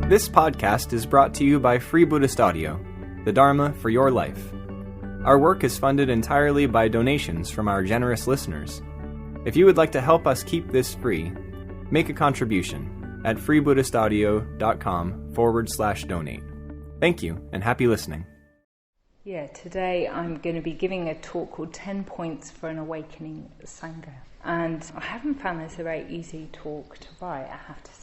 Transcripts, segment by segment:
This podcast is brought to you by Free Buddhist Audio, the Dharma for your life. Our work is funded entirely by donations from our generous listeners. If you would like to help us keep this free, make a contribution at freebuddhistaudio.com/donate. Thank you, and happy listening. Yeah, today I'm going to be giving a talk called 10 Points for an Awakening Sangha. And I haven't found this a very easy talk to write, I have to say.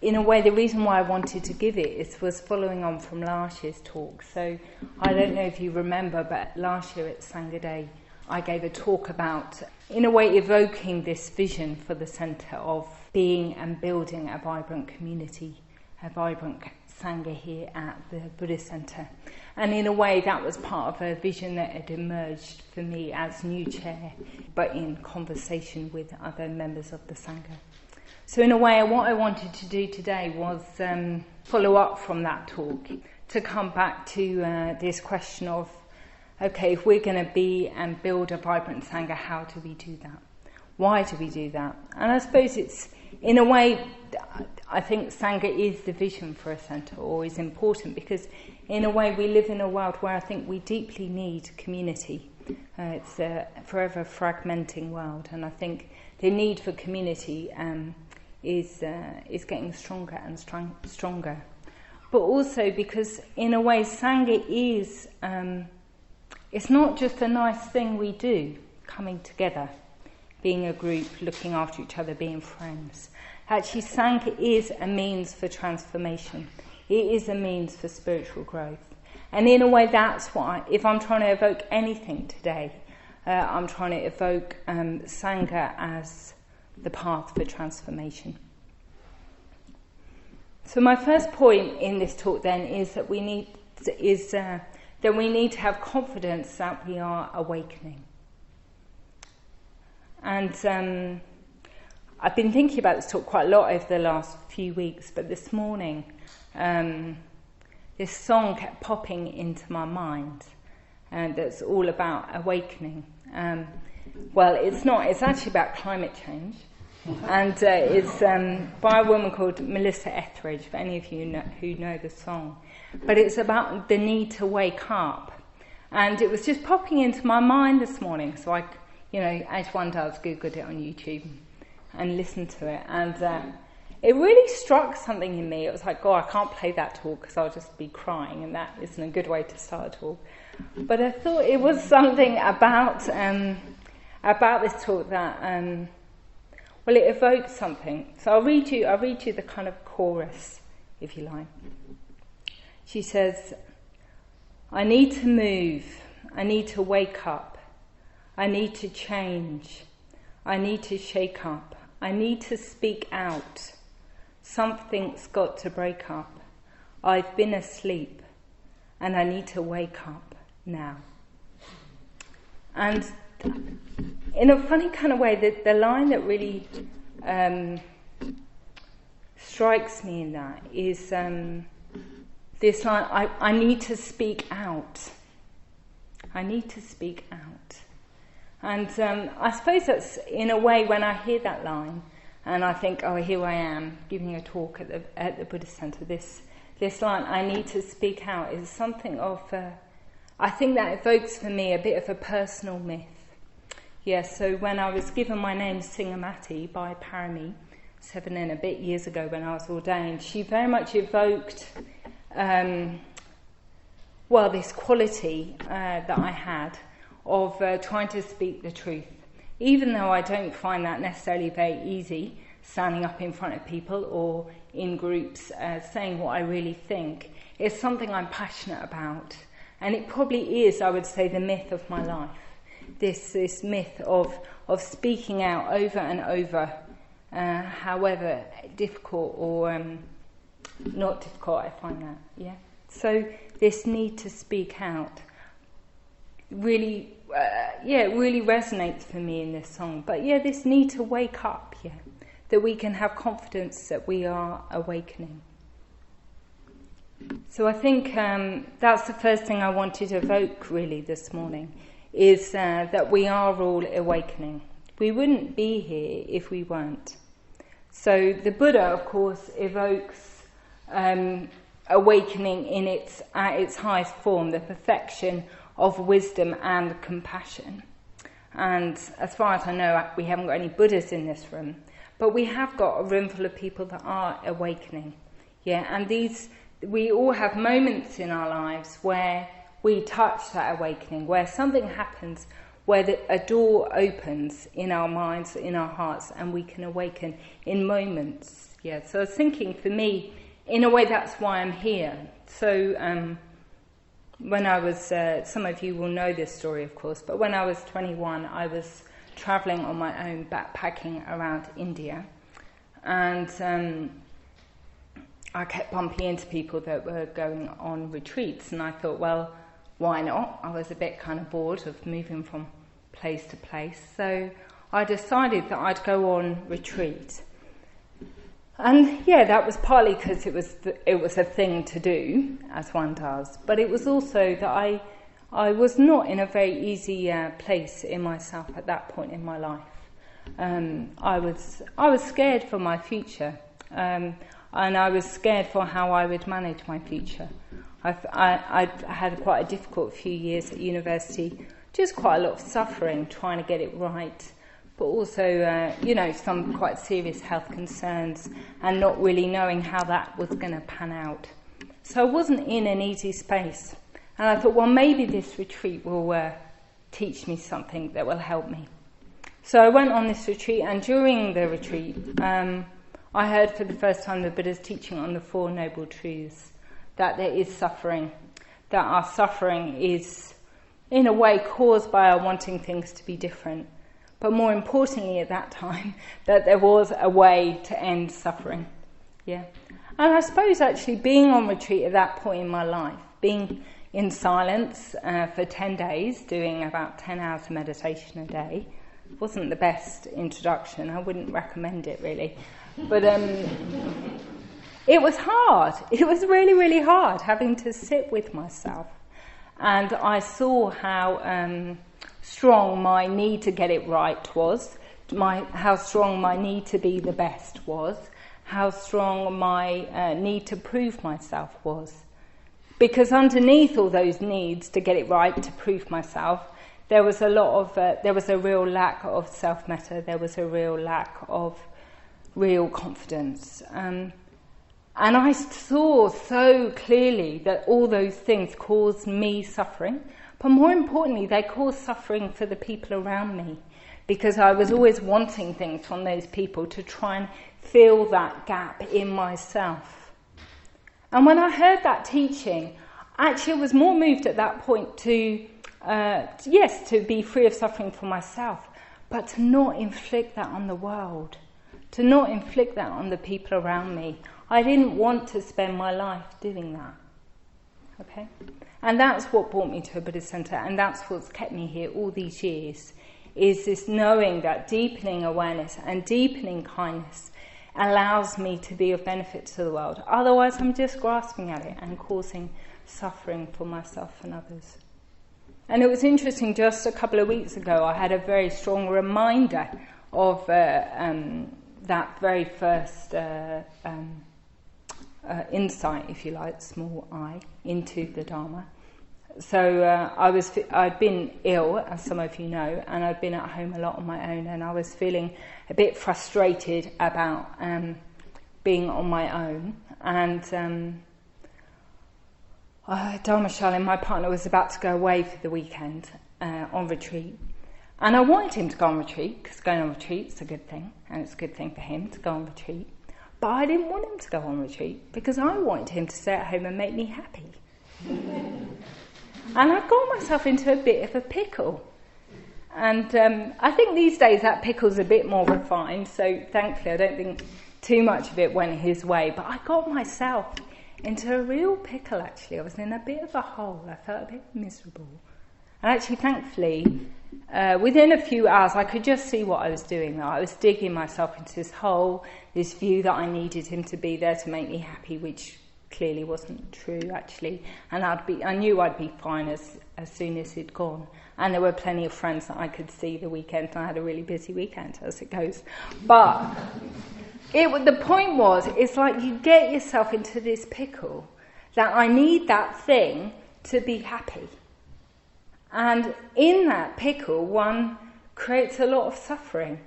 In a way, the reason why I wanted to give it was following on from last year's talk. So I don't know if you remember, but last year at Sangha Day, I gave a talk about, in a way, evoking this vision for the centre of being and building a vibrant community, a vibrant Sangha here at the Buddhist Centre. And in a way, that was part of a vision that had emerged for me as new chair, but in conversation with other members of the Sangha. So in a way, what I wanted to do today was follow up from that talk to come back to this question of, okay, if we're going to be and build a vibrant Sangha, how do we do that? Why do we do that? And I suppose it's, in a way, I think Sangha is the vision for a centre, or is important, because in a way we live in a world where I think we deeply need community. It's a forever fragmenting world, and I think the need for community is getting stronger and stronger. But also because, in a way, Sangha is, it's not just a nice thing we do, coming together, being a group, looking after each other, being friends. Actually, Sangha is a means for transformation. It is a means for spiritual growth. And in a way, that's why, if I'm trying to evoke anything today, I'm trying to evoke Sangha as the path for transformation. So my first point in this talk then is that we need to have confidence that we are awakening. And I've been thinking about this talk quite a lot over the last few weeks, but this morning this song kept popping into my mind, and that's all about awakening. Well, it's not. It's actually about climate change, and it's by a woman called Melissa Etheridge, for any of you who know the song. But it's about the need to wake up, and it was just popping into my mind this morning. So I, as one does, googled it on YouTube and listened to it, and it really struck something in me. It was like, I can't play that talk because I'll just be crying, and that isn't a good way to start a talk. But I thought it was something about this talk that, it evoked something. So I'll read you the kind of chorus, if you like. She says, I need to move, I need to wake up, I need to change, I need to shake up, I need to speak out. Something's got to break up. I've been asleep, and I need to wake up now. And in a funny kind of way, the line that really strikes me in that is this line, I need to speak out. I need to speak out. And I suppose that's, in a way, when I hear that line, and I think, here I am, giving a talk at the Buddhist Centre, this line, I need to speak out, is something of, I think that evokes for me a bit of a personal myth. Yes, so when I was given my name Singhamati by Parami, 7 and a bit years ago when I was ordained, she very much evoked, this quality that I had of trying to speak the truth. Even though I don't find that necessarily very easy, standing up in front of people or in groups saying what I really think, it's something I'm passionate about. And it probably is, I would say, the myth of my life. This myth of speaking out over and over, however difficult or not difficult I find that. Yeah. So this need to speak out really resonates for me in this song. But this need to wake up, that we can have confidence that we are awakening. So I think that's the first thing I wanted to evoke really this morning, is that we are all awakening. We wouldn't be here if we weren't. So the Buddha, of course, evokes awakening at its highest form, the perfection of wisdom and compassion. And as far as I know, we haven't got any Buddhas in this room, but we have got a room full of people that are awakening. Yeah, and we all have moments in our lives where we touch that awakening, where something happens, where a door opens in our minds, in our hearts, and we can awaken in moments. Yeah, so I was thinking, for me, in a way, that's why I'm here. So when I was, some of you will know this story, of course, but when I was 21, I was travelling on my own, backpacking around India, and I kept bumping into people that were going on retreats, and I thought, well, why not? I was a bit kind of bored of moving from place to place, so I decided that I'd go on retreat. And yeah, that was partly because it was a thing to do, as one does, but it was also that I was not in a very easy place in myself at that point in my life. I was scared for my future, and I was scared for how I would manage my future. I'd had quite a difficult few years at university, just quite a lot of suffering trying to get it right, but also, some quite serious health concerns and not really knowing how that was going to pan out. So I wasn't in an easy space. And I thought, well, maybe this retreat will teach me something that will help me. So I went on this retreat, and during the retreat, I heard for the first time the Buddha's teaching on the Four Noble Truths, that there is suffering, that our suffering is, in a way, caused by our wanting things to be different. But more importantly at that time, that there was a way to end suffering. Yeah. And I suppose actually being on retreat at that point in my life, being in silence for 10 days, doing about 10 hours of meditation a day, wasn't the best introduction. I wouldn't recommend it really. But it was hard. It was really, really hard having to sit with myself. And I saw how strong my need to get it right was, how strong my need to be the best was, how strong my need to prove myself was. Because underneath all those needs to get it right, to prove myself, there was a real lack of self-metta, there was a real lack of real confidence. And I saw so clearly that all those things caused me suffering, but more importantly, they caused suffering for the people around me, because I was always wanting things from those people to try and fill that gap in myself. And when I heard that teaching, actually I was more moved at that point to be free of suffering for myself, but to not inflict that on the world, to not inflict that on the people around me. I didn't want to spend my life doing that. Okay? And that's what brought me to a Buddhist centre, and that's what's kept me here all these years, is this knowing that deepening awareness and deepening kindness allows me to be of benefit to the world. Otherwise, I'm just grasping at it and causing suffering for myself and others. And it was interesting, just a couple of weeks ago, I had a very strong reminder of that very first insight, if you like, small I, into the Dharma. So I'd been ill, as some of you know, and I'd been at home a lot on my own, and I was feeling a bit frustrated about being on my own. And Dharma Shalin, my partner, was about to go away for the weekend on retreat. And I wanted him to go on retreat, because going on retreat is a good thing, and it's a good thing for him to go on retreat. But I didn't want him to go on retreat, because I wanted him to stay at home and make me happy. And I got myself into a bit of a pickle. And I think these days that pickle's a bit more refined, so thankfully I don't think too much of it went his way. But I got myself into a real pickle, actually. I was in a bit of a hole. I felt a bit miserable. And actually, thankfully, within a few hours, I could just see what I was doing. I was digging myself into this hole, this view that I needed him to be there to make me happy, which clearly wasn't true, actually. And I knew I'd be fine as soon as he'd gone. And there were plenty of friends that I could see the weekend. I had a really busy weekend, as it goes. But The point was, it's like you get yourself into this pickle that I need that thing to be happy. And in that pickle, one creates a lot of suffering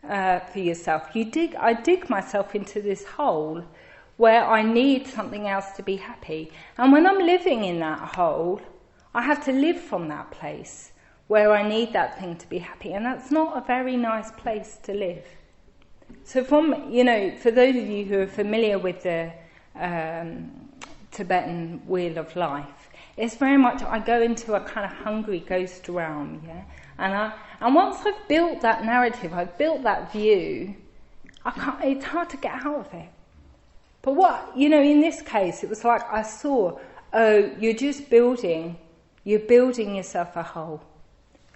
for yourself. I dig myself into this hole where I need something else to be happy. And when I'm living in that hole, I have to live from that place where I need that thing to be happy. And that's not a very nice place to live. So for those of you who are familiar with the Tibetan wheel of life, it's very much, I go into a kind of hungry ghost realm, yeah? And once I've built that narrative, I've built that view, it's hard to get out of it. But in this case, it was like I saw, you're building yourself a hole,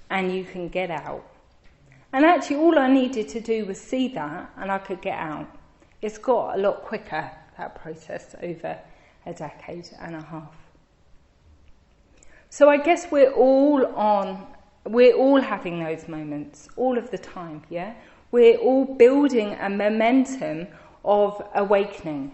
and you can get out. And actually all I needed to do was see that, and I could get out. It's got a lot quicker, that process, over a decade and a half. So I guess we're all having those moments all of the time, yeah? We're all building a momentum of awakening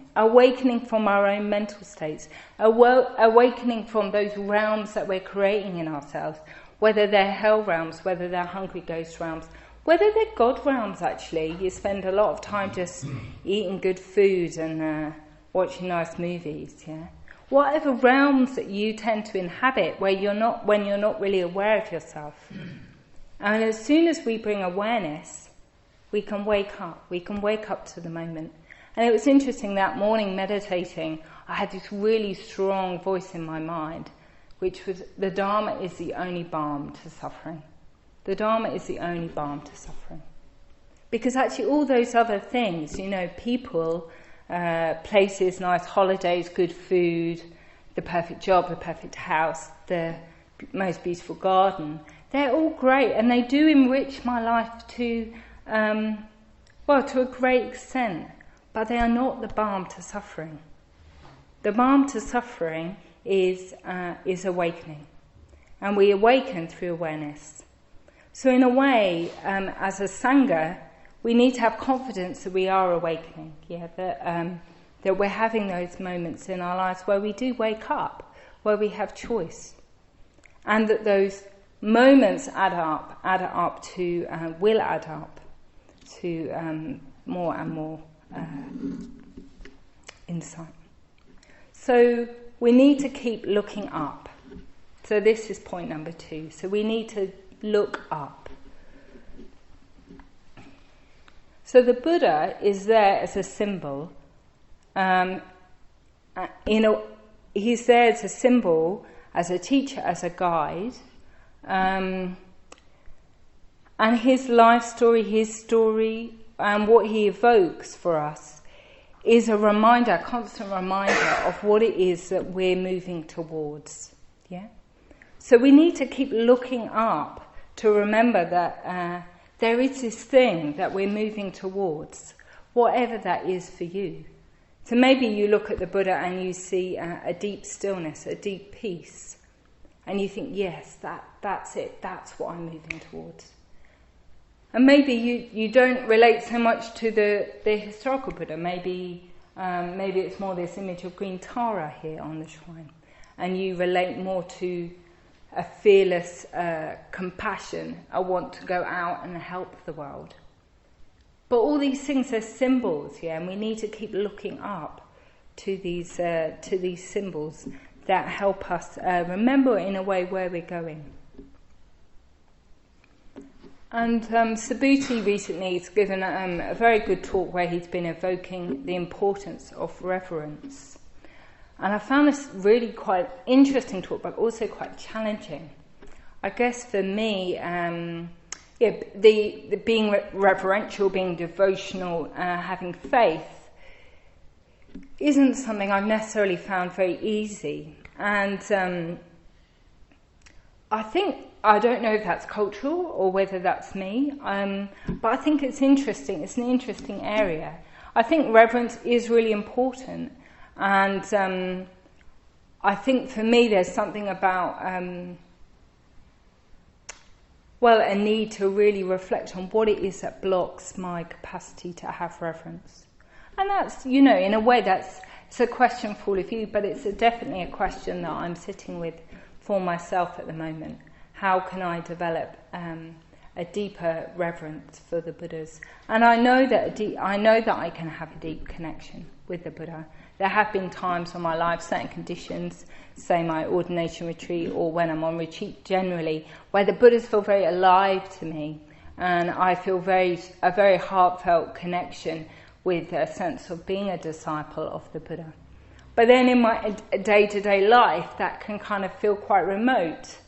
from our own mental states, awakening from those realms that we're creating in ourselves, whether they're hell realms, whether they're hungry ghost realms, whether they're God realms actually. You spend a lot of time just eating good food and watching nice movies, yeah? Whatever realms that you tend to inhabit when you're not really aware of yourself. And as soon as we bring awareness, we can wake up. We can wake up to the moment. And it was interesting that morning meditating, I had this really strong voice in my mind, which was, the Dharma is the only balm to suffering. The Dharma is the only balm to suffering. Because actually all those other things, people, places, nice holidays, good food, the perfect job, the perfect house, the most beautiful garden, they're all great, and they do enrich my life to a great extent, but they are not the balm to suffering. The balm to suffering is awakening, and we awaken through awareness. So in a way, as a Sangha, we need to have confidence that we are awakening, that we're having those moments in our lives where we do wake up, where we have choice, and that those moments will add up to more and more insight. So we need to keep looking up. So this is point number 2. So we need to look up. So the Buddha is there as a symbol. He's there as a symbol, as a teacher, as a guide. And his life story, and what he evokes for us is a constant reminder of what it is that we're moving towards. Yeah. So we need to keep looking up to remember that there is this thing that we're moving towards, whatever that is for you. So maybe you look at the Buddha and you see a deep stillness, a deep peace, and you think, yes, that's it, that's what I'm moving towards. And maybe you don't relate so much to the historical Buddha. Maybe it's more this image of green Tara here on the shrine, and you relate more to a fearless compassion, a want to go out and help the world. But all these things are symbols, yeah, and we need to keep looking up to these symbols that help us remember in a way where we're going. And Subhuti recently has given a very good talk where he's been evoking the importance of reverence. And I found this really quite interesting talk, but also quite challenging. I guess for me, the being reverential, being devotional, having faith, isn't something I've necessarily found very easy. And I don't know if that's cultural or whether that's me, but I think it's interesting. It's an interesting area. I think reverence is really important. And I think for me there's something about a need to really reflect on what it is that blocks my capacity to have reverence. And that's, in a way it's a question for all of you, but it's definitely a question that I'm sitting with for myself at the moment. How can I develop a deeper reverence for the Buddhas? And I know that I can have a deep connection with the Buddha. There have been times in my life, certain conditions, say my ordination retreat or when I'm on retreat generally, where the Buddhas feel very alive to me, and I feel a very heartfelt connection with a sense of being a disciple of the Buddha. But then in my day-to-day life, that can kind of feel quite remote.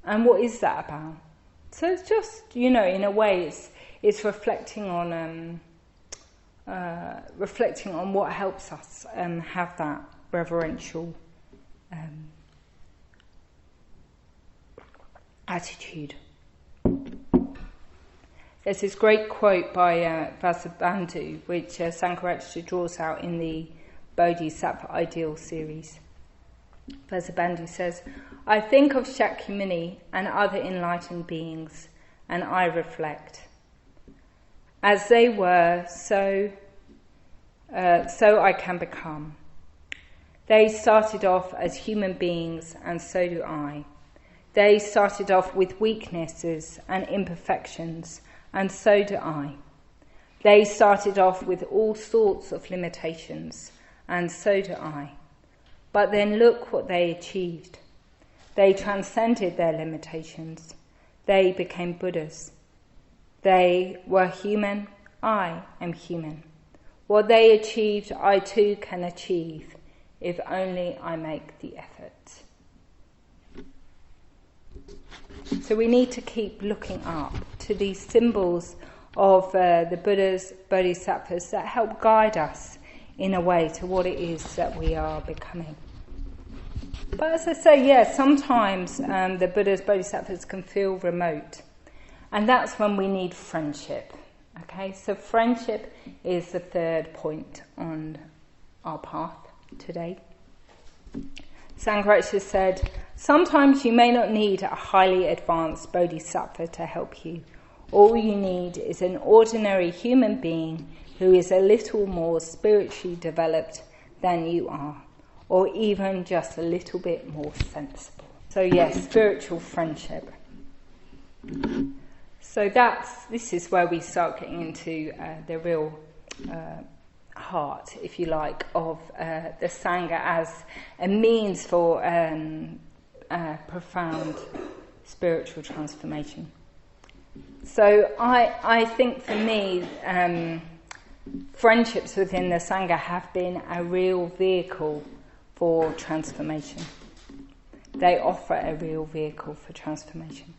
And what is that about? So it's just, in a way, it's reflecting on what helps us have that reverential attitude. There's this great quote by Vasubandhu, which Sangha draws out in the Bodhisattva Ideal series. Vasubandhu says, "I think of Shakyamuni and other enlightened beings, and I reflect. As they were, so I can become. They started off as human beings, and so do I. They started off with weaknesses and imperfections, and so do I. They started off with all sorts of limitations, and so do I. But then look what they achieved. They transcended their limitations. They became Buddhas. They were human. I am human. What they achieved, I too can achieve, if only I make the effort." So we need to keep looking up to these symbols of the Buddhas, Bodhisattvas, that help guide us in a way to what it is that we are becoming. But as I say, sometimes the Buddhas, Bodhisattvas can feel remote. And that's when we need friendship. Okay, so friendship is the third point on our path today. Sangha said, "Sometimes you may not need a highly advanced bodhisattva to help you. All you need is an ordinary human being who is a little more spiritually developed than you are, or even just a little bit more sensible." So yes, spiritual friendship. So this is where we start getting into the real heart, if you like, of the Sangha as a means for profound spiritual transformation. So I think for me, friendships within the Sangha have been a real vehicle for transformation. They offer a real vehicle for transformation.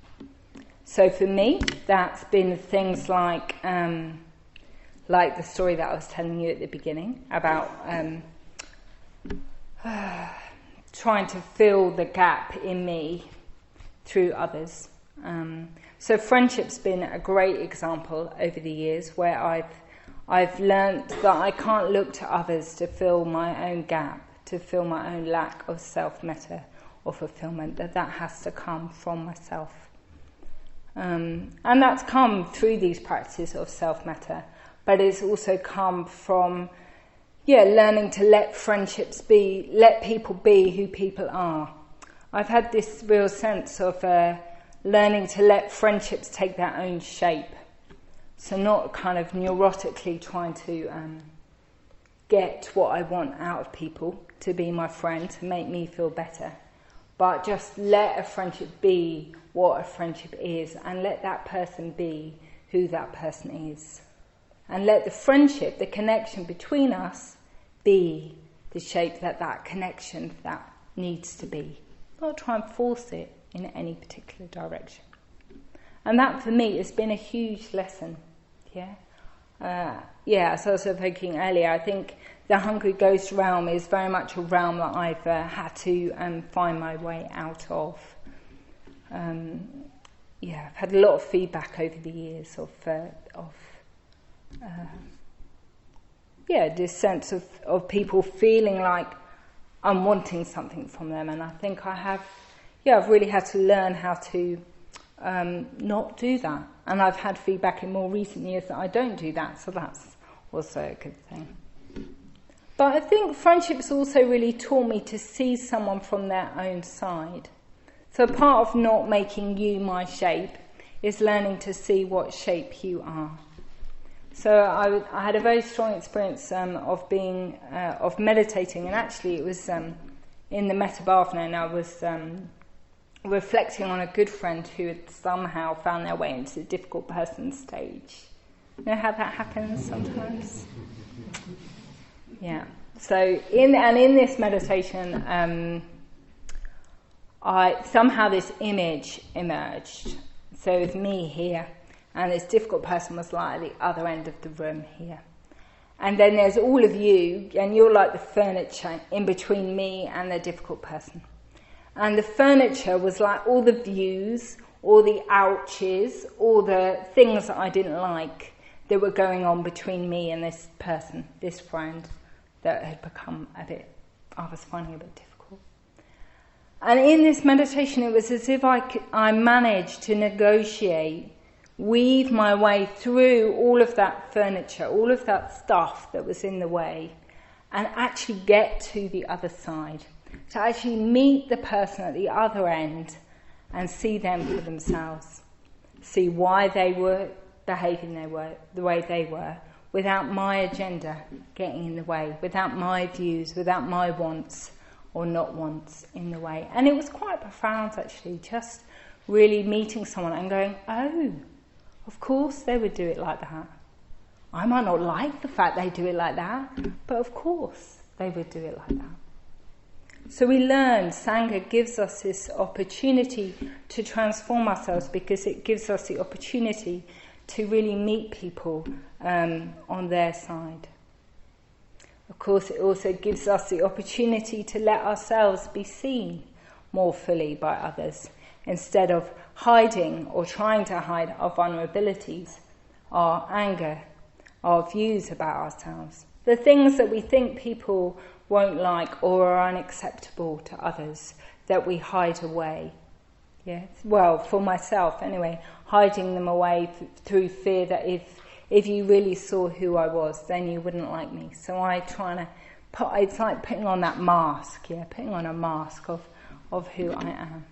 So for me, that's been things like the story that I was telling you at the beginning about trying to fill the gap in me through others. So friendship's been a great example over the years where I've learnt that I can't look to others to fill my own gap, to fill my own lack of self-metta or fulfillment, that has to come from myself. And that's come through these practices of self-metta, but it's also come from learning to let friendships be, let people be who people are. I've had this real sense of learning to let friendships take their own shape. So not kind of neurotically trying to get what I want out of people to be my friend, to make me feel better, but just let a friendship be what a friendship is, and let that person be who that person is. And let the friendship, the connection between us, be the shape that connection that needs to be. Not try and force it in any particular direction. And that for me has been a huge lesson. As I was thinking earlier, I think the Hungry Ghost realm is very much a realm that I've had to find my way out of. I've had a lot of feedback over the years of this sense of people feeling like I'm wanting something from them, and I think I've really had to learn how to not do that. And I've had feedback in more recent years that I don't do that, so that's also a good thing. But I think friendships also really taught me to see someone from their own side. So part of not making you my shape is learning to see what shape you are. So I had a very strong experience of meditating, and actually it was in the Metta Bhavana, and I was reflecting on a good friend who had somehow found their way into the difficult person stage. You know how that happens sometimes? Yeah. So in this meditation, somehow this image emerged. So it was me here, and this difficult person was like at the other end of the room here. And then there's all of you, and you're like the furniture in between me and the difficult person. And the furniture was like all the views, all the ouches, all the things that I didn't like that were going on between me and this person, this friend, that had become I was finding a bit difficult. And in this meditation, it was as if I managed to negotiate, weave my way through all of that furniture, all of that stuff that was in the way, and actually get to the other side. To actually meet the person at the other end and see them for themselves. See why they were behaving the way they were, without my agenda getting in the way, without my views, without my wants or not wants in the way. And it was quite profound, actually, just really meeting someone and going, oh, of course they would do it like that. I might not like the fact they do it like that, but of course they would do it like that. So we learned Sangha gives us this opportunity to transform ourselves, because it gives us the opportunity to really meet people on their side. Of course, it also gives us the opportunity to let ourselves be seen more fully by others, instead of hiding or trying to hide our vulnerabilities, our anger, our views about ourselves, the things that we think people won't like or are unacceptable to others, that we hide away. Yeah, well, for myself anyway, hiding them away through fear that if you really saw who I was, then you wouldn't like me. So it's like putting on that mask, putting on a mask of who I am.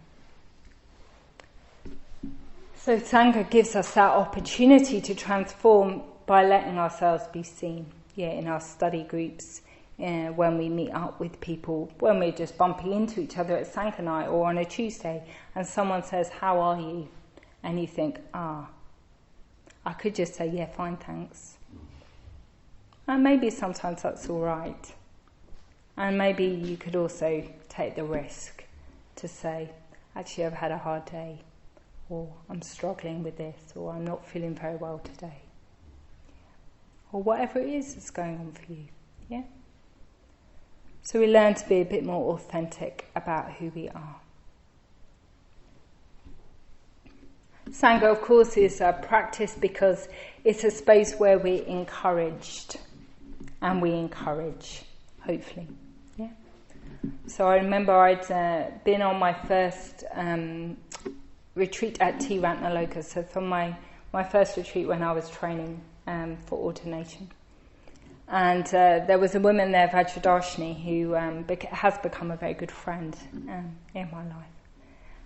So Sangha gives us that opportunity to transform by letting ourselves be seen, in our study groups, when we meet up with people, when we're just bumping into each other at Sangha night or on a Tuesday, and someone says, how are you? And you think, I could just say, yeah, fine, thanks. And maybe sometimes that's all right. And maybe you could also take the risk to say, actually, I've had a hard day, or I'm struggling with this, or I'm not feeling very well today. Or whatever it is that's going on for you. Yeah? So we learn to be a bit more authentic about who we are. Sangha, of course, is a practice because it's a space where we're encouraged, and we encourage, hopefully. Yeah. So I remember I'd been on my first retreat at T. Ratnaloka, so from my first retreat when I was training for ordination. And there was a woman there, Vajradarshini, who has become a very good friend in my life.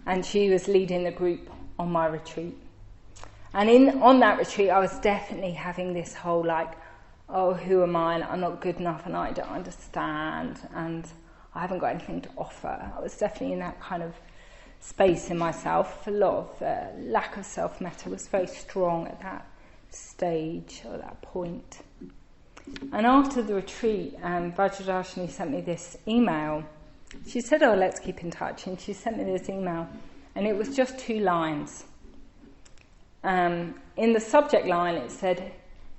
And she was leading the group on my retreat. And on that retreat, I was definitely having this whole who am I? And I'm not good enough, and I don't understand, and I haven't got anything to offer. I was definitely in that kind of space in myself. A lot of lack of self-metta was very strong at that stage, or that point. And after the retreat, Vajradarshini sent me this email. She said, let's keep in touch. And she sent me this email. And it was just 2 lines. In the subject line, it said,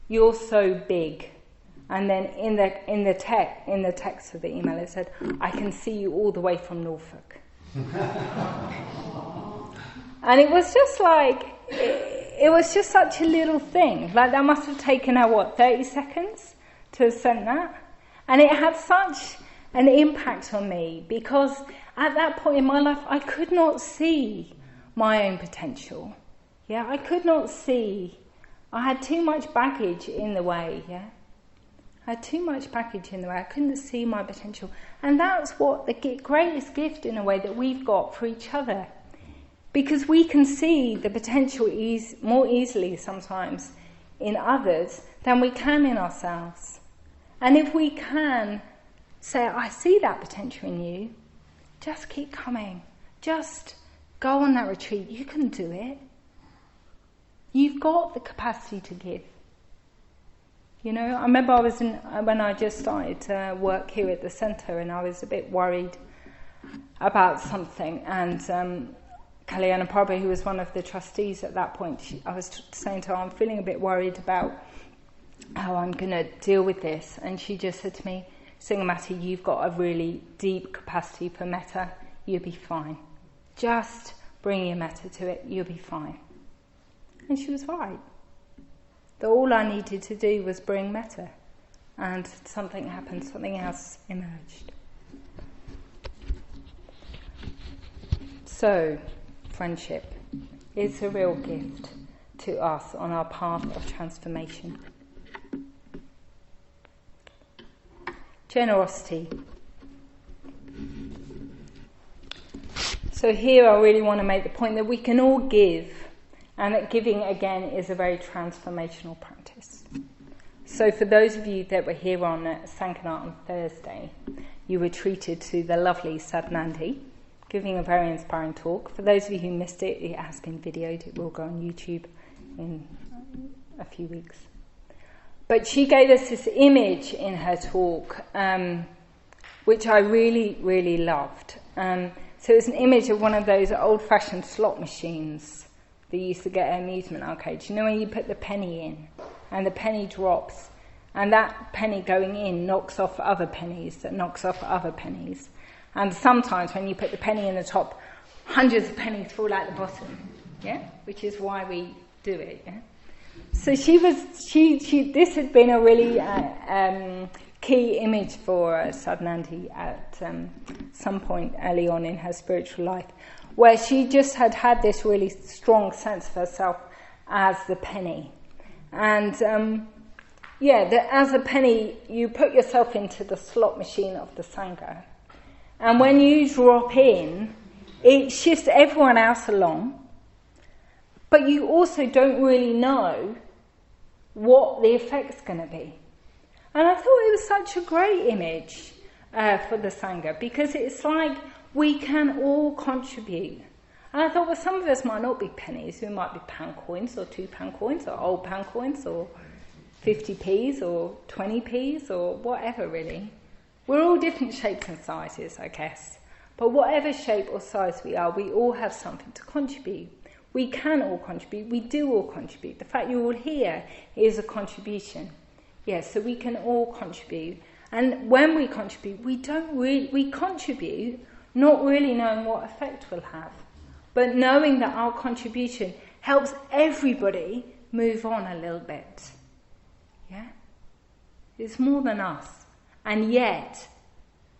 "You're so big." And then in the text of the email, it said, "I can see you all the way from Norfolk." And it was just it was just such a little thing. That must have taken her, 30 seconds to have sent that? And it had such an impact on me, because at that point in my life, I could not see my own potential. Yeah, I could not see. I had too much baggage in the way, yeah. I had too much baggage in the way. I couldn't see my potential. And that's what the greatest gift, in a way, that we've got for each other. Because we can see the potential more easily sometimes in others than we can in ourselves. And if we can say, I see that potential in you, just keep coming. Just go on that retreat. You can do it. You've got the capacity to give. You know, I remember when I just started work here at the centre, and I was a bit worried about something, and Kalyana Prabhu, who was one of the trustees at that point, I was saying to her, I'm feeling a bit worried about how I'm going to deal with this, and she just said to me, Singhamati, you've got a really deep capacity for metta, you'll be fine. Just bring your metta to it, you'll be fine. And she was right. That all I needed to do was bring metta, and something happened, something else emerged. So, friendship is a real gift to us on our path of transformation. Generosity. So here I really want to make the point that we can all give, and that giving, again, is a very transformational practice. So for those of you that were here on Sangha on Thursday, you were treated to the lovely Sadhnandi, giving a very inspiring talk. For those of you who missed it, it has been videoed. It will go on YouTube in a few weeks. But she gave us this image in her talk, which I really, really loved. So it's an image of one of those old-fashioned slot machines that you used to get at amusement arcades. You know, when you put the penny in and the penny drops, and that penny going in knocks off other pennies that knocks off other pennies. And sometimes when you put the penny in the top, hundreds of pennies fall out the bottom, yeah? Which is why we do it, yeah? So this had been a really key image for Sadhnandi at some point early on in her spiritual life, where she just had this really strong sense of herself as the penny. And that as a penny, you put yourself into the slot machine of the Sangha. And when you drop in, it shifts everyone else along, but you also don't really know what the effect's going to be. And I thought it was such a great image for the Sangha, because it's like we can all contribute. And I thought, well, some of us might not be pennies, we might be pound coins or £2 coins or old pound coins or 50p's or 20p's or whatever, really. We're all different shapes and sizes, I guess. But whatever shape or size we are, we all have something to contribute. We can all contribute, we do all contribute. The fact you're all here is a contribution. Yes, so we can all contribute. And when we contribute, we contribute not really knowing what effect we'll have, but knowing that our contribution helps everybody move on a little bit. Yeah? It's more than us. And yet,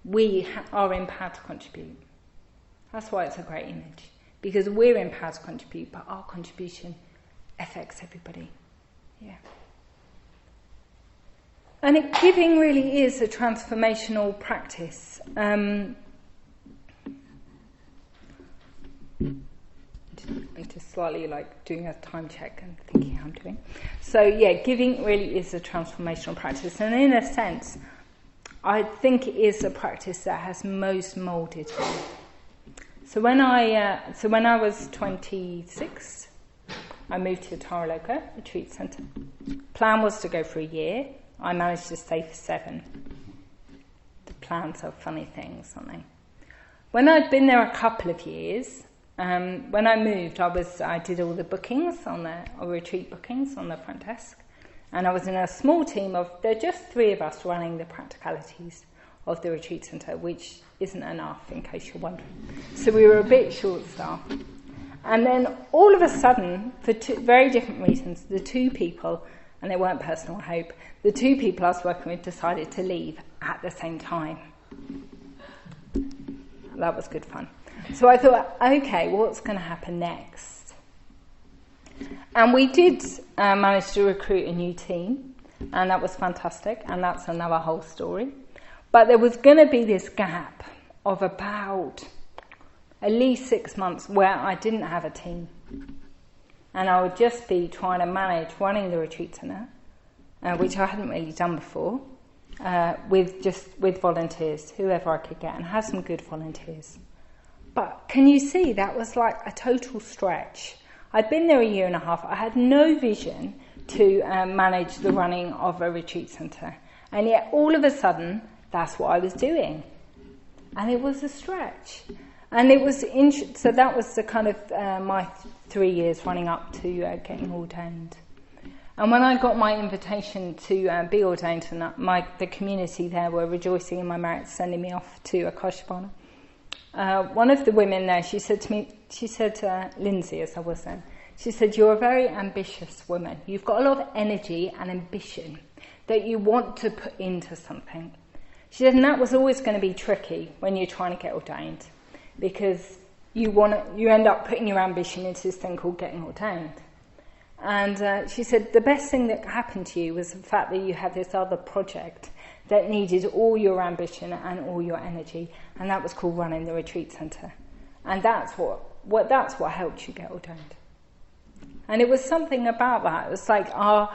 we are empowered to contribute. That's why it's a great image. Because we're empowered to contribute, but our contribution affects everybody. Yeah. And giving really is a transformational practice. I'm just slightly doing a time check and thinking how I'm doing. So giving really is a transformational practice, and in a sense, I think it is a practice that has most moulded me. So when I was 26, I moved to Taraloka Retreat Centre. Plan was to go for a year. I managed to stay for 7. The plans are funny things, aren't they? When I'd been there a couple of years, when I moved, I did all the bookings retreat bookings on the front desk, and I was in a small team there are just 3 of us running the practicalities of the retreat centre, which isn't enough, in case you're wondering. So we were a bit short-staffed. And then all of a sudden, for 2 very different reasons, the 2 people, and they weren't personal, I hope, the 2 people I was working with decided to leave at the same time. That was good fun. So I thought, okay, what's going to happen next? And we did manage to recruit a new team, and that was fantastic, and that's another whole story. But there was going to be this gap of about at least 6 months where I didn't have a team. And I would just be trying to manage running the retreat centre, which I hadn't really done before, with volunteers, whoever I could get, and have some good volunteers. But can you see, that was like a total stretch. I'd been there a year and a half. I had no vision to manage the running of a retreat centre. And yet all of a sudden, that's what I was doing. And it was a stretch. And it was, so that was the kind of my 3 years running up to getting ordained. And when I got my invitation to be ordained, and the community there were rejoicing in my merit, sending me off to Akashvana, one of the women there, she said to me, Lindsay, as I was then, she said, "You're a very ambitious woman. You've got a lot of energy and ambition that you want to put into something." She said, and that was always going to be tricky when you're trying to get ordained, because you end up putting your ambition into this thing called getting ordained. And she said, the best thing that happened to you was the fact that you had this other project that needed all your ambition and all your energy, and that was called running the retreat centre. And that's what helped you get ordained. And it was something about that. It was like our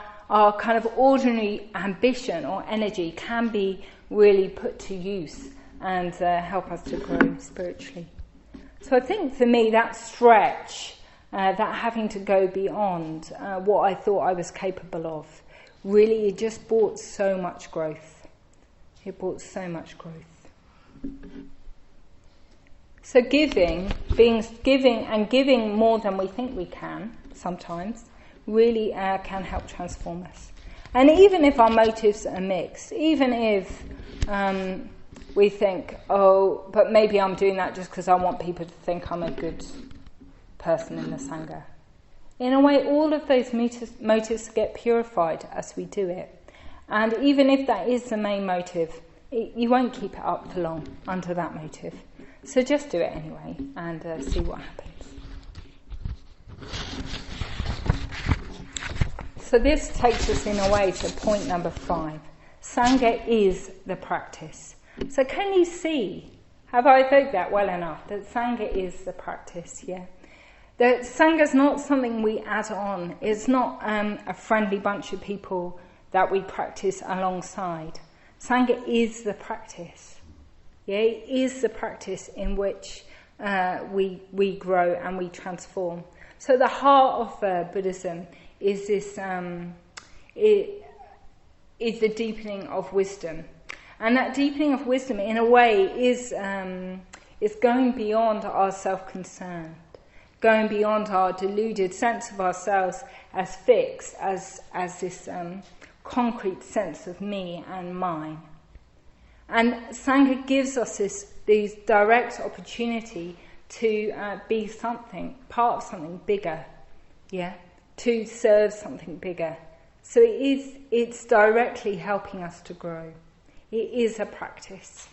kind of ordinary ambition or energy can be really put to use and help us to grow spiritually. So I think for me that stretch, that having to go beyond what I thought I was capable of, really it just brought so much growth. It brought so much growth. So giving more than we think we can sometimes really can help transform us. And even if our motives are mixed, even if we think, oh, but maybe I'm doing that just because I want people to think I'm a good person in the Sangha. In a way, all of those motives get purified as we do it. And even if that is the main motive, you won't keep it up for long under that motive. So just do it anyway and see what happens. So this takes us in a way to point number 5. Sangha is the practice. So can you see, have I evoked that well enough, that Sangha is the practice, yeah? That Sangha is not something we add on. It's not a friendly bunch of people that we practice alongside. Sangha is the practice. Yeah, it is the practice in which we grow and we transform. So the heart of Buddhism is this, is the deepening of wisdom. And that deepening of wisdom, in a way, is going beyond our self-concern, going beyond our deluded sense of ourselves as fixed, as this concrete sense of me and mine. And Sangha gives us this direct opportunity to be something, part of something bigger, yeah, to serve something bigger. So it's directly helping us to grow. It is a practice.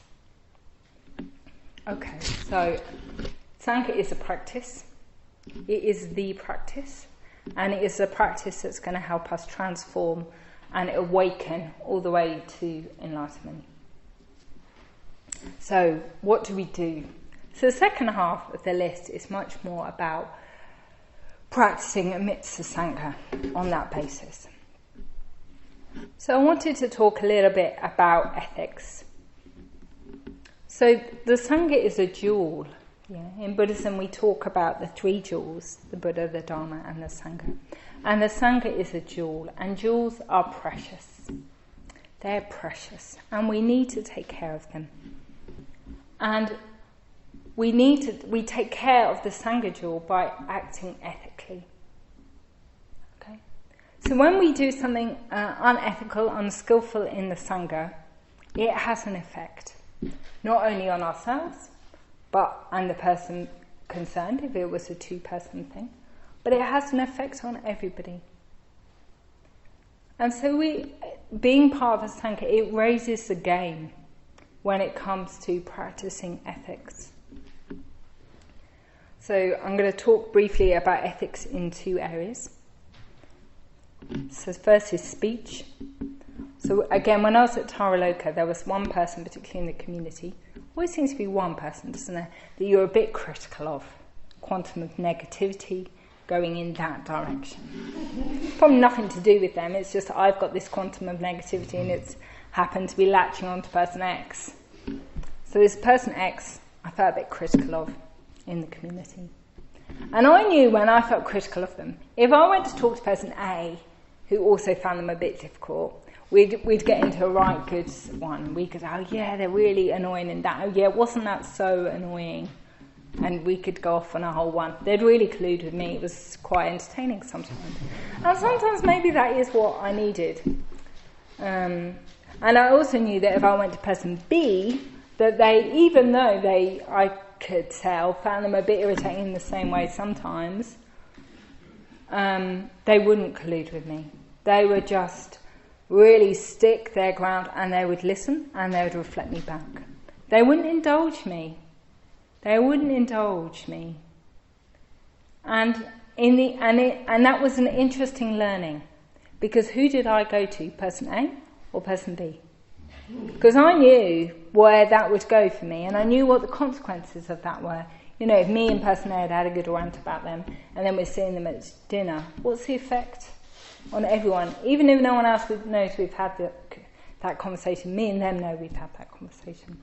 Okay, so Sangha is a practice. It is the practice, and it is a practice that's going to help us transform and awaken all the way to enlightenment. So what do we do? So the second half of the list is much more about practicing amidst the Sangha on that basis. So I wanted to talk a little bit about ethics. So the Sangha is a jewel. Yeah? In Buddhism we talk about the 3 jewels, the Buddha, the Dharma and the Sangha. And the Sangha is a jewel, and jewels are precious. They're precious, and we need to take care of them. And we take care of the Sangha jewel by acting ethically. Okay? So when we do something unethical, unskillful in the Sangha, it has an effect, not only on ourselves, and the person concerned, if it was a 2-person thing, but it has an effect on everybody. And so being part of a Sangha, it raises the game when it comes to practicing ethics. So I'm going to talk briefly about ethics in two areas. So first is speech. So again, when I was at Taraloka, there was one person, particularly in the community, always seems to be one person, doesn't there, that you're a bit critical of. Quantum of negativity going in that direction. Probably nothing to do with them, it's just I've got this quantum of negativity and it's happened to be latching on to person X. So this person X, I felt a bit critical of in the community. And I knew when I felt critical of them, if I went to talk to person A, who also found them a bit difficult, we'd get into a right good one. We could, oh yeah, they're really annoying in that. Oh yeah, wasn't that so annoying? And we could go off on a whole one. They'd really collude with me. It was quite entertaining sometimes. And sometimes maybe that is what I needed. And I also knew that if I went to person B, that they, even though I could tell, found them a bit irritating in the same way sometimes, they wouldn't collude with me. They would just really stick their ground and they would listen and they would reflect me back. They wouldn't indulge me. And that was an interesting learning, because who did I go to, person A or person B? Because I knew where that would go for me, and I knew what the consequences of that were. You know, if me and person A had a good rant about them, and then we're seeing them at dinner, what's the effect on everyone? Even if no one else knows we've had that conversation, me and them know we've had that conversation.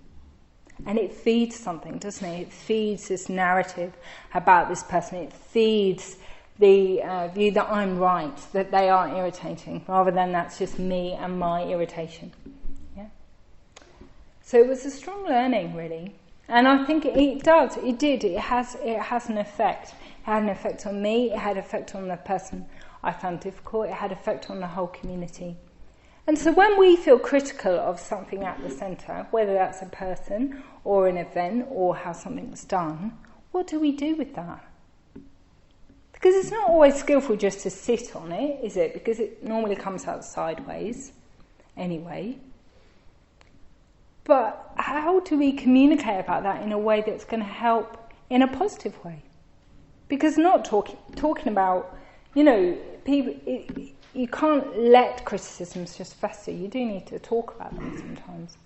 And it feeds something, doesn't it? It feeds this narrative about this person. It feeds the view that I'm right, that they are irritating, rather than that's just me and my irritation. Yeah. So it was a strong learning, really. And I think it has an effect. It had an effect on me, it had an effect on the person I found difficult, it had an effect on the whole community. And so when we feel critical of something at the centre, whether that's a person or an event or how something's done, what do we do with that? Because it's not always skillful just to sit on it, is it? Because it normally comes out sideways anyway. But how do we communicate about that in a way that's going to help in a positive way? Because not talking about, you know, people... You can't let criticisms just fester. You do need to talk about them sometimes.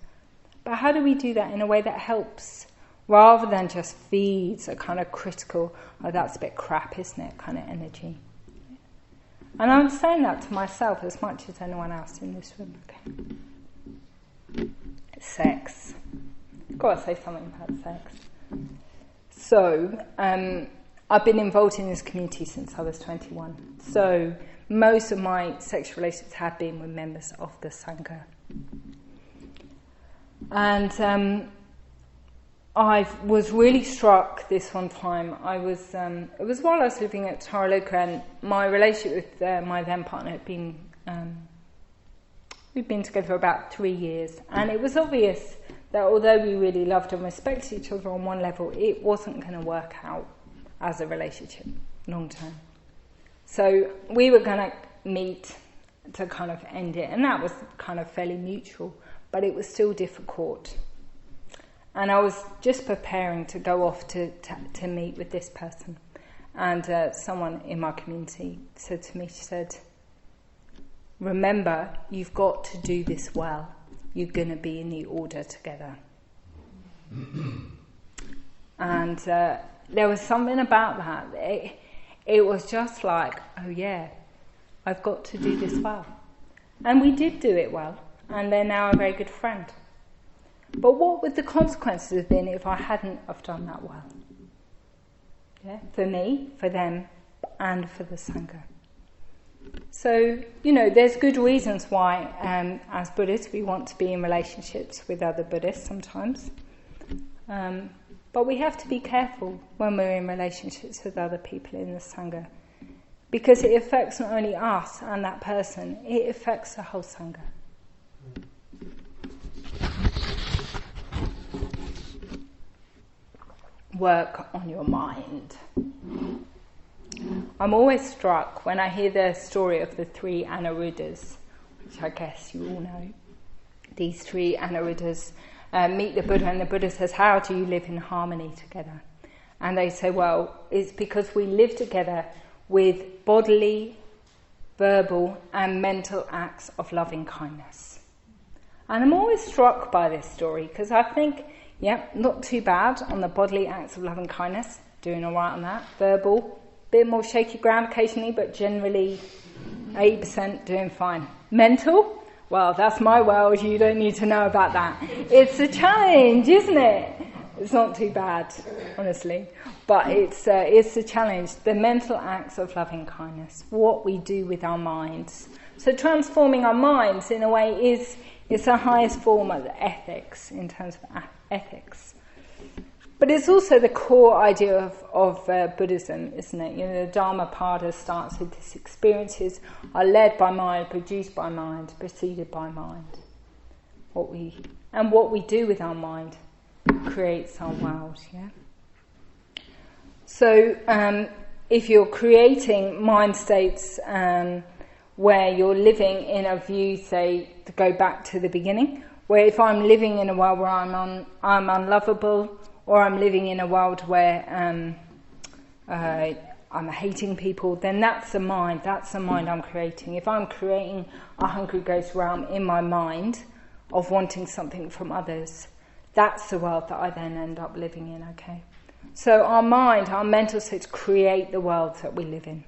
But how do we do that in a way that helps, rather than just feeds a kind of critical, oh, that's a bit crap, isn't it, kind of energy? And I'm saying that to myself as much as anyone else in this room. Okay. Sex. I've got to say something about sex. So, I've been involved in this community since I was 21. So... most of my sexual relationships have been with members of the Sangha. And I was really struck this one time. It was while I was living at Taraloka, and my relationship with my then partner had been, we'd been together for about 3 years. And it was obvious that although we really loved and respected each other on one level, it wasn't going to work out as a relationship long term. So we were going to meet to kind of end it, and that was kind of fairly mutual, but it was still difficult. And I was just preparing to go off to meet with this person, and someone in my community said to me, she said, remember, you've got to do this well. You're going to be in the order together. And there was something about that. It was just like, oh yeah, I've got to do this well. And we did do it well, and they're now a very good friend. But what would the consequences have been if I hadn't have done that well? Yeah, for me, for them, and for the Sangha. So, you know, there's good reasons why, as Buddhists, we want to be in relationships with other Buddhists sometimes. But we have to be careful when we're in relationships with other people in the Sangha, because it affects not only us and that person, it affects the whole Sangha. Work on your mind. I'm always struck when I hear the story of the 3 Anuruddhas, which I guess you all know. These 3 Anuruddhas meet the Buddha, and the Buddha says, how do you live in harmony together? And they say, well, it's because we live together with bodily, verbal and mental acts of loving kindness. And I'm always struck by this story because I think, not too bad on the bodily acts of loving kindness, doing all right on that. Verbal, bit more shaky ground occasionally, but generally 80% doing fine. Mental, well, that's my world, you don't need to know about that. It's a challenge, isn't it? It's not too bad, honestly, but it's a challenge. The mental acts of loving kindness, what we do with our minds. So transforming our minds, in a way, is the highest form of ethics, in terms of ethics. But it's also the core idea of Buddhism, isn't it? The Dhammapada starts with this: experiences are led by mind, produced by mind, preceded by mind. What we do with our mind creates our world, So if you're creating mind states where you're living in a view, say, to go back to the beginning, where if I'm living in a world where I'm unlovable, or I'm living in a world where I'm hating people, then that's the mind I'm creating. If I'm creating a hungry ghost realm in my mind of wanting something from others, that's the world that I then end up living in, okay? So our mind, our mental states create the world that we live in.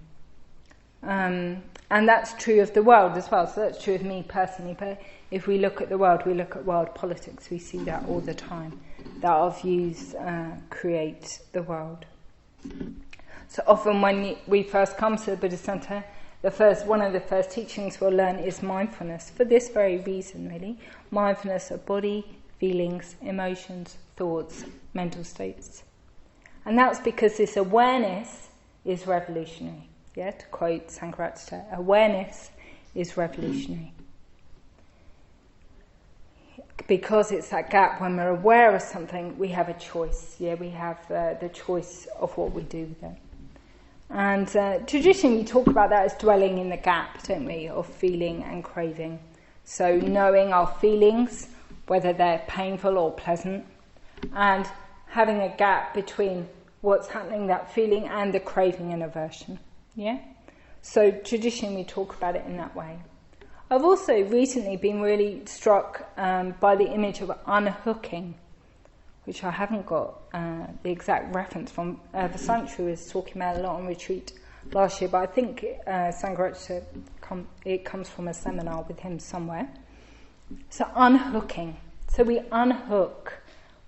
And that's true of the world as well. So that's true of me personally. But if we look at the world, we look at world politics, we see that all the time, that our views create the world. So often when we first come to the Buddhist Centre, one of the first teachings we'll learn is mindfulness, for this very reason, really. Mindfulness of body, feelings, emotions, thoughts, mental states. And that's because this awareness is revolutionary. To quote Sangha, awareness is revolutionary. Because it's that gap when we're aware of something, we have a choice. We have the choice of what we do with it. And traditionally we talk about that as dwelling in the gap, don't we, of feeling and craving. So knowing our feelings, whether they're painful or pleasant, and having a gap between what's happening, that feeling, and the craving and aversion. So traditionally we talk about it in that way. I've also recently been really struck by the image of unhooking, which I haven't got the exact reference from. Vasantru was talking about a lot on retreat last year, but I think Sangha, it comes from a seminar with him somewhere. So unhooking. So we unhook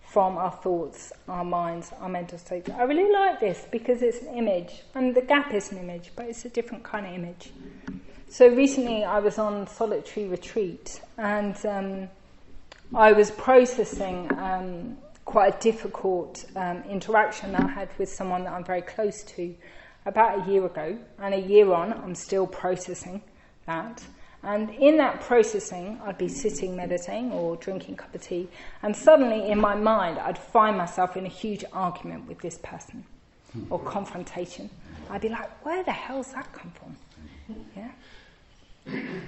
from our thoughts, our minds, our mental states. I really like this because it's an image, and the gap is an image, but it's a different kind of image. So recently I was on solitary retreat, and I was processing quite a difficult interaction that I had with someone that I'm very close to about a year ago, and a year on I'm still processing that. And in that processing, I'd be sitting meditating or drinking a cup of tea, and suddenly in my mind I'd find myself in a huge argument with this person, or confrontation. I'd be like, where the hell's that come from?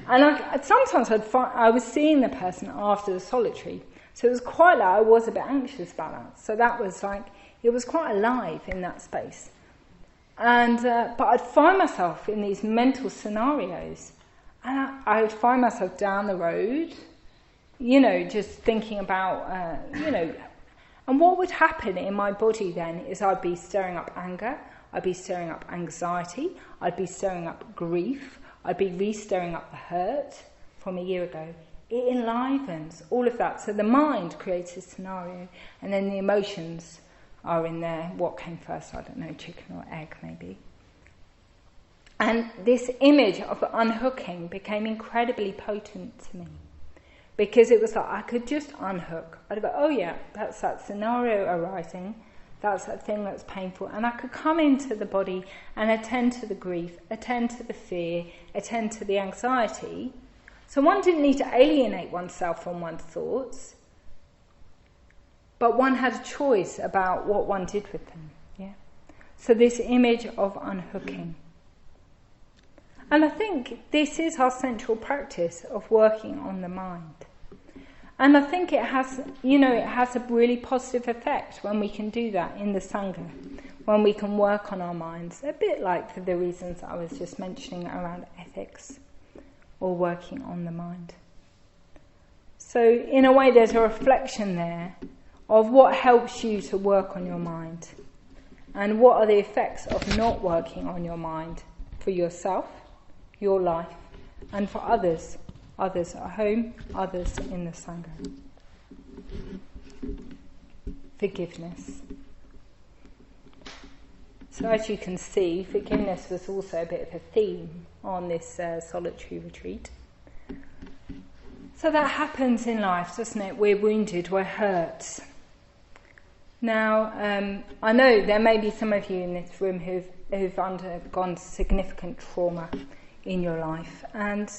And sometimes I was seeing the person after the solitary, so it was quite like I was a bit anxious about that. So that was like, it was quite alive in that space. And but I'd find myself in these mental scenarios. And I would find myself down the road, just thinking about, and what would happen in my body then is I'd be stirring up anger, I'd be stirring up anxiety, I'd be stirring up grief, I'd be re-stirring up the hurt from a year ago. It enlivens all of that. So the mind creates a scenario, and then the emotions are in there. What came first? I don't know, chicken or egg maybe. And this image of unhooking became incredibly potent to me, because it was like I could just unhook. I'd go, oh yeah, that's that scenario arising, that's that thing that's painful, and I could come into the body and attend to the grief, attend to the fear, attend to the anxiety. So one didn't need to alienate oneself from one's thoughts, but one had a choice about what one did with them. So this image of unhooking. And I think this is our central practice of working on the mind. And I think it has a really positive effect when we can do that in the Sangha. when we can work on our minds, a bit like for the reasons I was just mentioning around ethics or working on the mind. So in a way there's a reflection there of what helps you to work on your mind and what are the effects of not working on your mind for yourself, your life, and for others at home, others in the Sangha. Forgiveness. So as you can see, forgiveness was also a bit of a theme on this solitary retreat. So that happens in life, doesn't it? We're wounded, we're hurt. Now, I know there may be some of you in this room who've undergone significant trauma in your life, and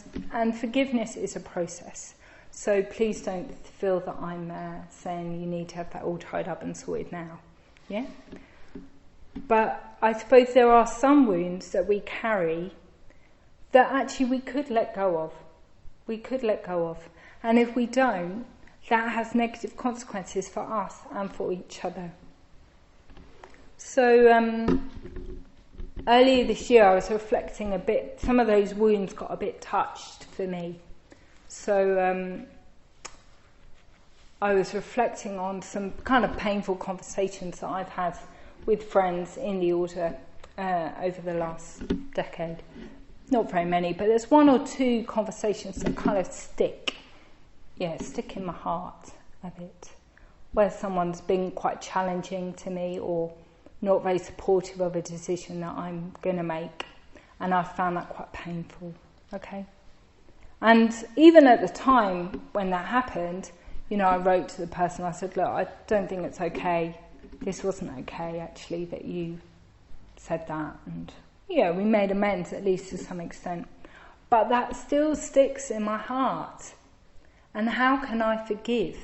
forgiveness is a process. So please don't feel that I'm saying you need to have that all tied up and sorted now. Yeah? But I suppose there are some wounds that we carry that actually we could let go of. We could let go of. And if we don't, that has negative consequences for us and for each other. So earlier this year I was reflecting a bit, some of those wounds got a bit touched for me. So I was reflecting on some kind of painful conversations that I've had with friends in the order over the last decade. Not very many, but there's one or two conversations that kind of stick in my heart a bit, where someone's been quite challenging to me or not very supportive of a decision that I'm going to make, and I found that quite painful. Okay, and even at the time when that happened, I wrote to the person. I said, look, I don't think it's okay. This wasn't okay, actually, that you said that, and we made amends at least to some extent, but that still sticks in my heart. And how can I forgive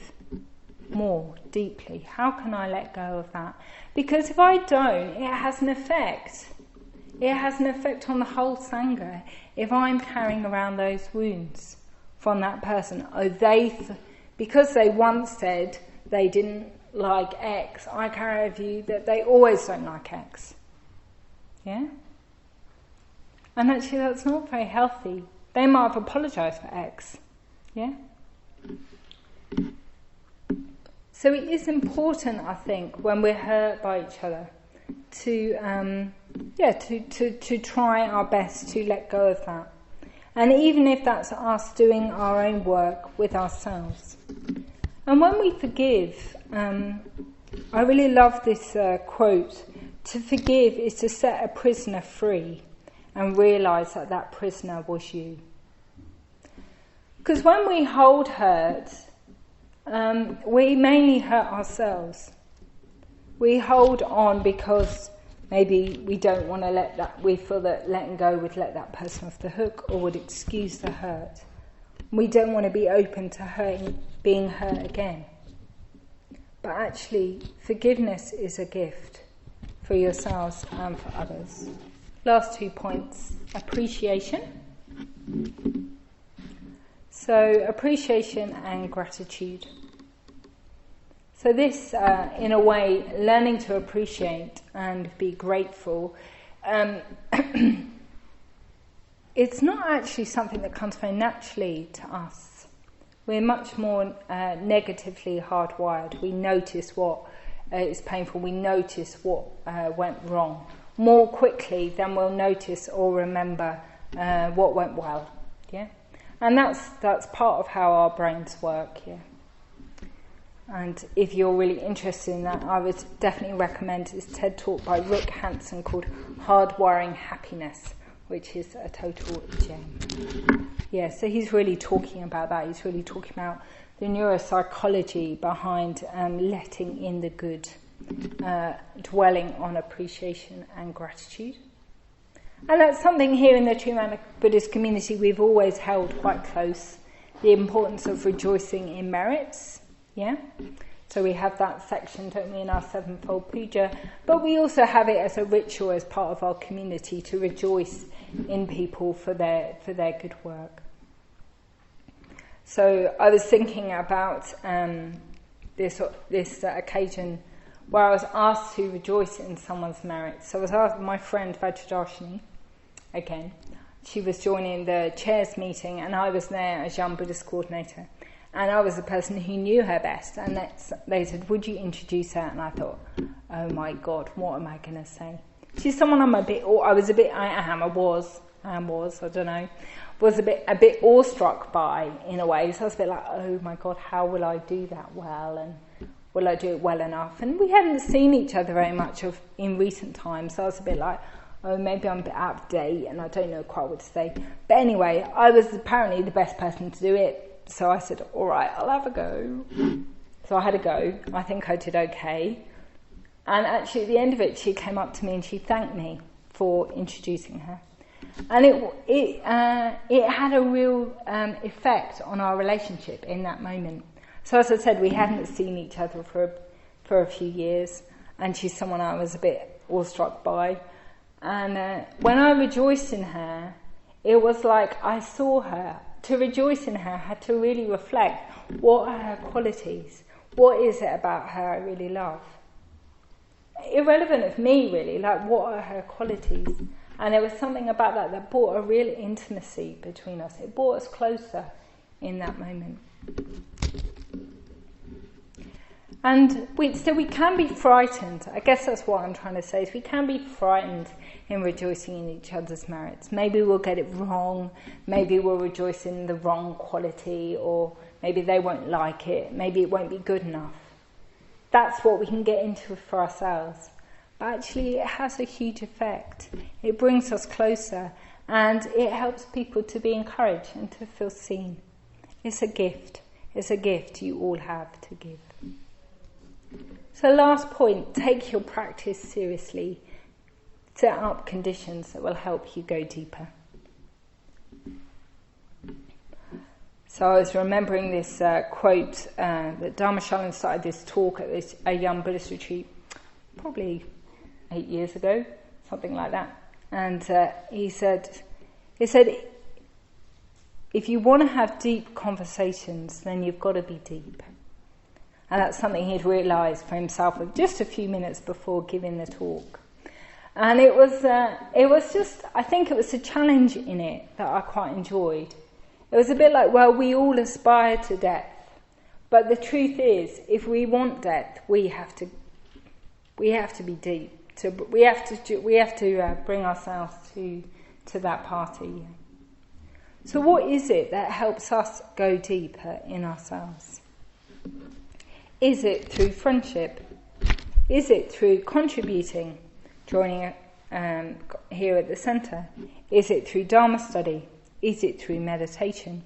more deeply? How can I let go of that? Because if I don't, it has an effect. It has an effect on the whole Sangha if I'm carrying around those wounds from that person. Because they once said they didn't like X, I carry a view that they always don't like X. Yeah? And actually that's not very healthy. They might have apologised for X. Yeah? So it is important, I think, when we're hurt by each other, to try our best to let go of that. And even if that's us doing our own work with ourselves. And when we forgive, I really love this quote, to forgive is to set a prisoner free and realise that that prisoner was you. Because when we hold hurt, we mainly hurt ourselves. We hold on because maybe we don't want to we feel that letting go would let that person off the hook or would excuse the hurt. We don't want to be open to being hurt again. But actually, forgiveness is a gift for yourselves and for others. Last 2 points. Appreciation. So, appreciation and gratitude. So this, in a way, learning to appreciate and be grateful, it's not actually something that comes very naturally to us. We're much more negatively hardwired. We notice what is painful. We notice what went wrong more quickly than we'll notice or remember what went well. Yeah, and that's part of how our brains work. Yeah. And if you're really interested in that, I would definitely recommend this TED talk by Rick Hanson called Hardwiring Happiness, which is a total gem. Yeah, so he's really talking about that. He's really talking about the neuropsychology behind letting in the good, dwelling on appreciation and gratitude. And that's something here in the Singhamati Buddhist community we've always held quite close, the importance of rejoicing in merits. Yeah, so we have that section, don't we, in our sevenfold puja, but we also have it as a ritual as part of our community to rejoice in people for their good work. So I was thinking about this occasion where I was asked to rejoice in someone's merit. So I was asked, my friend Vajradarshini, again, she was joining the chairs meeting, and I was there as young Buddhist coordinator. And I was the person who knew her best. And they said, would you introduce her? And I thought, oh my God, what am I going to say? She's someone I was, a bit awestruck by, in a way. So I was a bit like, oh my God, how will I do that well? And will I do it well enough? And we hadn't seen each other very much in recent times. So I was a bit like, oh, maybe I'm a bit out of date and I don't know quite what to say. But anyway, I was apparently the best person to do it. So I said, all right, I'll have a go. So I had a go. I think I did okay. And actually at the end of it, she came up to me and she thanked me for introducing her. And it had a real effect on our relationship in that moment. So as I said, we hadn't seen each other for a few years, and she's someone I was a bit awestruck by. And when I rejoiced in her, it was like I saw her. To rejoice in her had to really reflect, what are her qualities? What is it about her I really love? Irrelevant of me, really, like what are her qualities? And there was something about that brought a real intimacy between us. It brought us closer in that moment. And we can be frightened. I guess that's what I'm trying to say, is we can be frightened in rejoicing in each other's merits. Maybe we'll get it wrong. Maybe we'll rejoice in the wrong quality, or maybe they won't like it. Maybe it won't be good enough. That's what we can get into for ourselves. But actually it has a huge effect. It brings us closer, and it helps people to be encouraged and to feel seen. It's a gift. It's a gift you all have to give. So last point, take your practice seriously. Set up conditions that will help you go deeper. So I was remembering this quote that Dharmashalan started this talk at a young Buddhist retreat probably 8 years ago, something like that. And he said, if you want to have deep conversations, then you've got to be deep. And that's something he'd realised for himself just a few minutes before giving the talk. And it was just, I think it was a challenge in it that I quite enjoyed. It was a bit like, well, we all aspire to death. But the truth is, if we want death, we have to be deep. We have to bring ourselves to that party. So what is it that helps us go deeper in ourselves? Is it through friendship? Is it through contributing, joining here at the centre? Is it through Dharma study? Is it through meditation?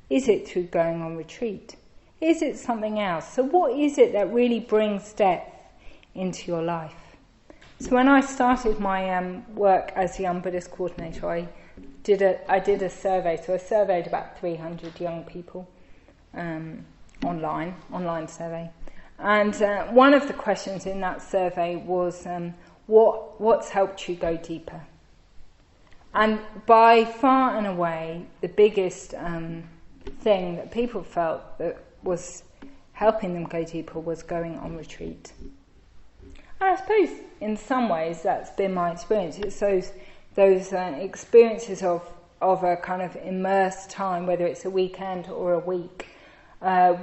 Is it through going on retreat? Is it something else? So what is it that really brings depth into your life? So when I started my work as a young Buddhist coordinator, I did a survey. So I surveyed about 300 young people, online survey. And one of the questions in that survey was, what's helped you go deeper? And by far and away, the biggest thing that people felt that was helping them go deeper was going on retreat. And I suppose in some ways that's been my experience. It's those experiences of a kind of immersed time, whether it's a weekend or a week,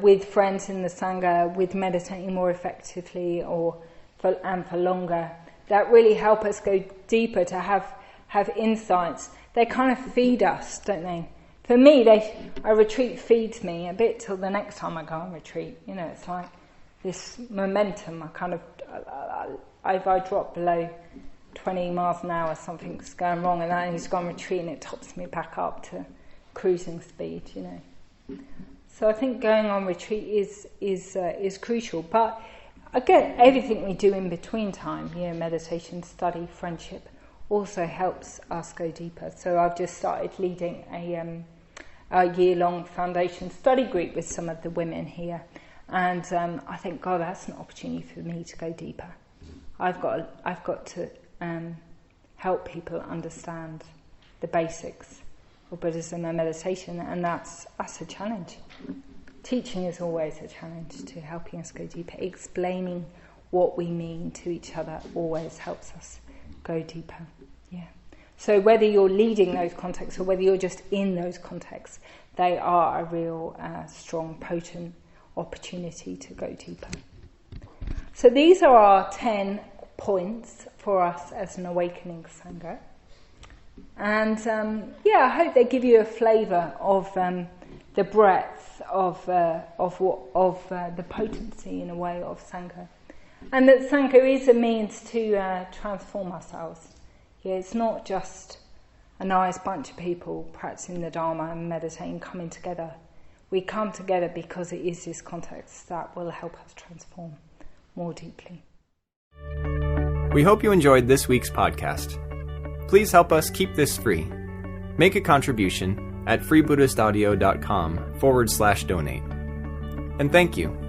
with friends in the Sangha, with meditating more effectively and for longer, that really help us go deeper, to have insights. They kind of feed us, don't they? For me, a retreat feeds me a bit till the next time I go on retreat. You know, it's like this momentum. If I drop below 20 miles an hour, something's going wrong, and I need to go on retreat, and it tops me back up to cruising speed. You know. So I think going on retreat is crucial. But again, everything we do in between time, meditation, study, friendship, also helps us go deeper. So I've just started leading a year-long foundation study group with some of the women here, and I think, God, that's an opportunity for me to go deeper. I've got to help people understand the basics of Buddhism and meditation, and that's a challenge. Teaching is always a challenge to helping us go deeper, explaining what we mean to each other always helps us go deeper. Yeah. So whether you're leading those contexts or whether you're just in those contexts, they are a real strong, potent opportunity to go deeper. So these are our 10 points for us as an awakening Sangha. And I hope they give you a flavour of the breadth of the potency, in a way, of Sangha. And that Sangha is a means to transform ourselves. Yeah, it's not just a nice bunch of people practicing the Dharma and meditating, coming together. We come together because it is this context that will help us transform more deeply. We hope you enjoyed this week's podcast. Please help us keep this free. Make a contribution at freebuddhistaudio.com/donate. And thank you.